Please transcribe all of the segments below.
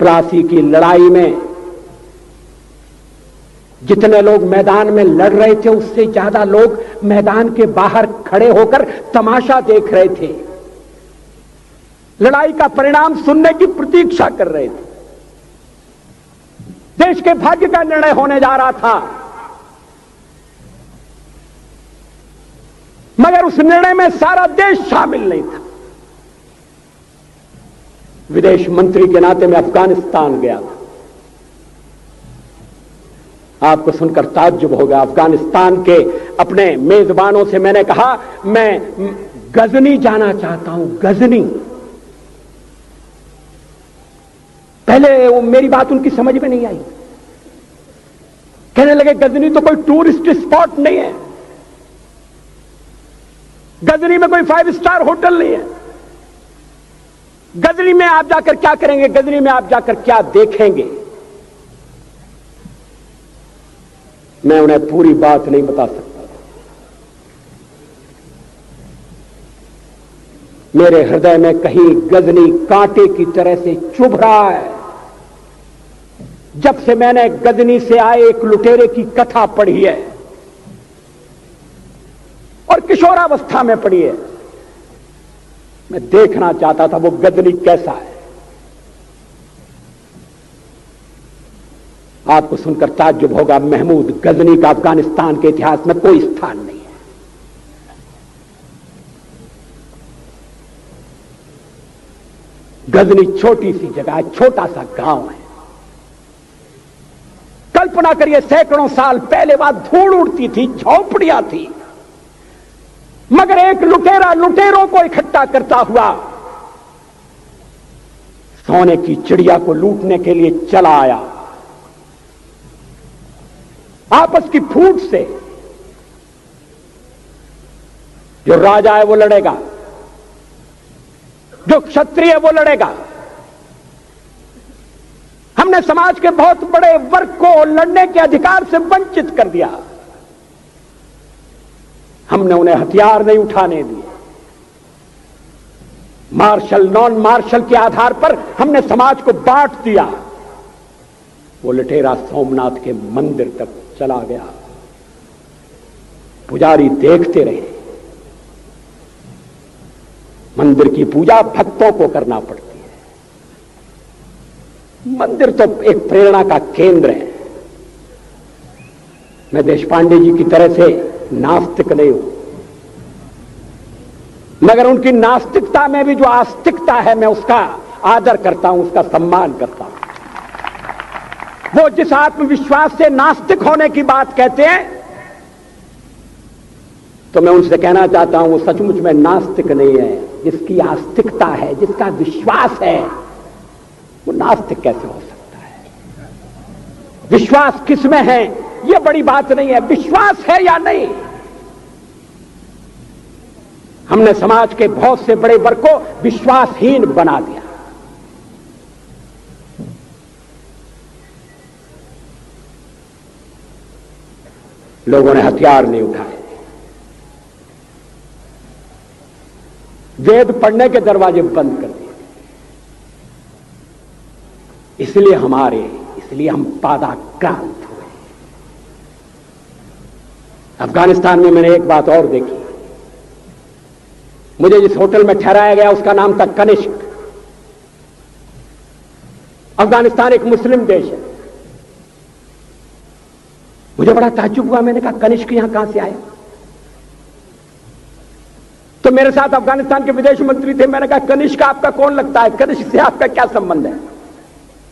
प्लासी की लड़ाई में जितने लोग मैदान में लड़ रहे थे उससे ज्यादा लोग मैदान के बाहर खड़े होकर तमाशा देख रहे थे, लड़ाई का परिणाम सुनने की प्रतीक्षा कर रहे थे। देश के भाग्य का निर्णय होने जा रहा था, मगर उस निर्णय में सारा देश शामिल नहीं था। विदेश मंत्री के नाते मैं अफगानिस्तान गया था। आपको सुनकर ताज्जुब होगा, अफगानिस्तान के अपने मेजबानों से मैंने कहा मैं गजनी जाना चाहता हूं, गजनी। पहले वो मेरी बात उनकी समझ में नहीं आई, कहने लगे गजनी तो कोई टूरिस्ट स्पॉट नहीं है, गजनी में कोई 5 स्टार होटल नहीं है, गजनी में आप जाकर क्या करेंगे, गजनी में आप जाकर क्या देखेंगे। मैं उन्हें पूरी बात नहीं बता सकता था। मेरे हृदय में कहीं गजनी कांटे की तरह से चुभ रहा है। जब से मैंने गजनी से आए एक लुटेरे की कथा पढ़ी है और किशोरावस्था में पढ़ी है, मैं देखना चाहता था वो गजनी कैसा है। आपको सुनकर ताज्जुब होगा, महमूद गजनी का अफगानिस्तान के इतिहास में कोई स्थान नहीं है। गजनी छोटी सी जगह है, छोटा सा गांव है। कल्पना करिए, सैकड़ों साल पहले वहां धूल उड़ती थी, झोंपड़ियां थी, मगर एक लुटेरा लुटेरों को इकट्ठा करता हुआ सोने की चिड़िया को लूटने के लिए चला आया। आपस की फूट से जो राजा है वो लड़ेगा, जो क्षत्रिय है वो लड़ेगा। हमने समाज के बहुत बड़े वर्ग को लड़ने के अधिकार से वंचित कर दिया। हमने उन्हें हथियार नहीं उठाने दिए। मार्शल नॉन मार्शल के आधार पर हमने समाज को बांट दिया। वो लुटेरा सोमनाथ के मंदिर तक चला गया। पुजारी देखते रहे। मंदिर की पूजा भक्तों को करना पड़ती है। मंदिर तो एक प्रेरणा का केंद्र है। मैं देशपांडे जी की तरह से नास्तिक नहीं हूं, मगर उनकी नास्तिकता में भी जो आस्तिकता है मैं उसका आदर करता हूं, उसका सम्मान करता हूं। वो जिस आत्मविश्वास से नास्तिक होने की बात कहते हैं, तो मैं उनसे कहना चाहता हूं वो सचमुच में नास्तिक नहीं है। जिसकी आस्तिकता है, जिसका विश्वास है, वो नास्तिक कैसे हो सकता है? विश्वास किसमें है ये बड़ी बात नहीं है, विश्वास है या नहीं। हमने समाज के बहुत से बड़े वर्ग को विश्वासहीन बना दिया। लोगों ने हथियार नहीं उठाए, वेद पढ़ने के दरवाजे बंद कर दिए। इसलिए हम पादाक्रांत हुए। अफगानिस्तान में मैंने एक बात और देखी। मुझे जिस होटल में ठहराया गया उसका नाम था कनिष्क। अफगानिस्तान एक मुस्लिम देश है। मुझे बड़ा ताज्जुब हुआ। मैंने कहा कनिष्क यहां कहां से आया? तो मेरे साथ अफगानिस्तान के विदेश मंत्री थे। मैंने कहा कनिष्क आपका कौन लगता है? कनिष्क से आपका क्या संबंध है?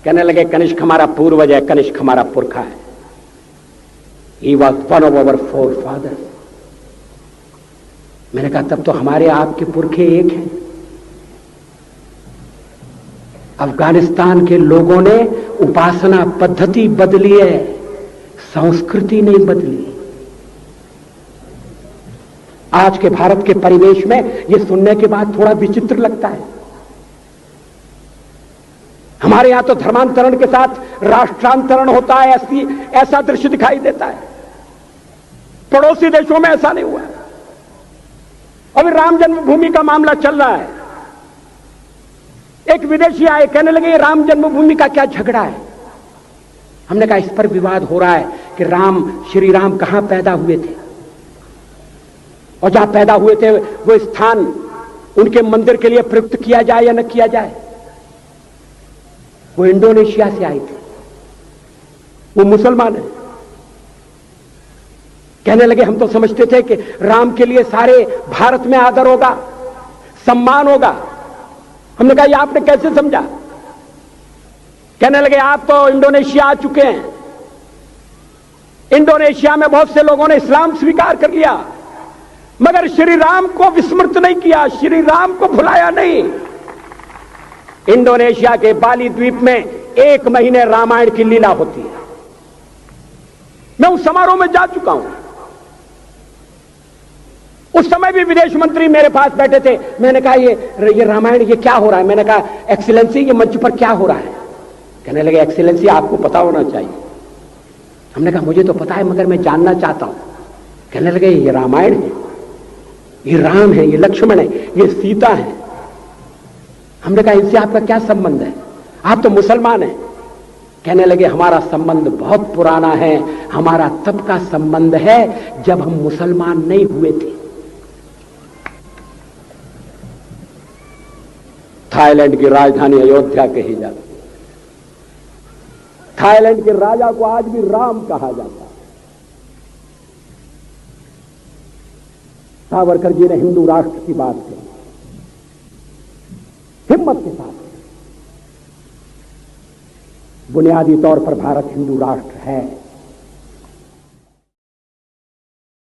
कहने लगे कनिष्क हमारा पूर्वज है, कनिष्क हमारा पुरखा है। He was one of our forefathers. मैंने कहा तब तो हमारे आपके पुरखे एक हैं। अफगानिस्तान के लोगों ने उपासना पद्धति बदली है, संस्कृति नहीं बदली। आज के भारत के परिवेश में यह सुनने के बाद थोड़ा विचित्र लगता है। हमारे यहां तो धर्मांतरण के साथ राष्ट्रांतरण होता है, ऐसा दृश्य दिखाई देता है। पड़ोसी देशों में ऐसा नहीं हुआ। अभी राम जन्मभूमि का मामला चल रहा है। एक विदेशी आए, कहने लगे ये राम जन्मभूमि का क्या झगड़ा है। हमने कहा इस पर विवाद हो रहा है कि श्री राम कहां पैदा हुए थे, और जहां पैदा हुए थे वो स्थान उनके मंदिर के लिए प्रयुक्त किया जाए या न किया जाए। वो इंडोनेशिया से आए थे, वो मुसलमान है। कहने लगे हम तो समझते थे कि राम के लिए सारे भारत में आदर होगा, सम्मान होगा। हमने कहा ये आपने कैसे समझा। कहने लगे आप तो इंडोनेशिया आ चुके हैं, इंडोनेशिया में बहुत से लोगों ने इस्लाम स्वीकार कर लिया, मगर श्री राम को विस्मृत नहीं किया, श्री राम को भुलाया नहीं। इंडोनेशिया के बाली द्वीप में 1 महीने रामायण की लीला होती है। मैं उस समारोह में जा चुका हूं। उस समय भी विदेश मंत्री मेरे पास बैठे थे। मैंने कहा ये रामायण ये क्या हो रहा है। मैंने कहा एक्सीलेंसी ये मंच पर क्या हो रहा है। कहने लगे एक्सीलेंसी आपको पता होना चाहिए। हमने कहा मुझे तो पता है मगर मैं जानना चाहता हूं। कहने लगे ये रामायण है, ये राम है, ये लक्ष्मण है, ये सीता है। हमने कहा इनसे आपका क्या संबंध है, आप तो मुसलमान हैं। कहने लगे हमारा संबंध बहुत पुराना है, हमारा तब का संबंध है जब हम मुसलमान नहीं हुए थे। थाईलैंड की राजधानी अयोध्या कही जाती है। थाईलैंड के राजा को आज भी राम कहा जाता है। सावरकर जी ने हिंदू राष्ट्र की बात की, हिम्मत के साथ। बुनियादी तौर पर भारत हिंदू राष्ट्र है।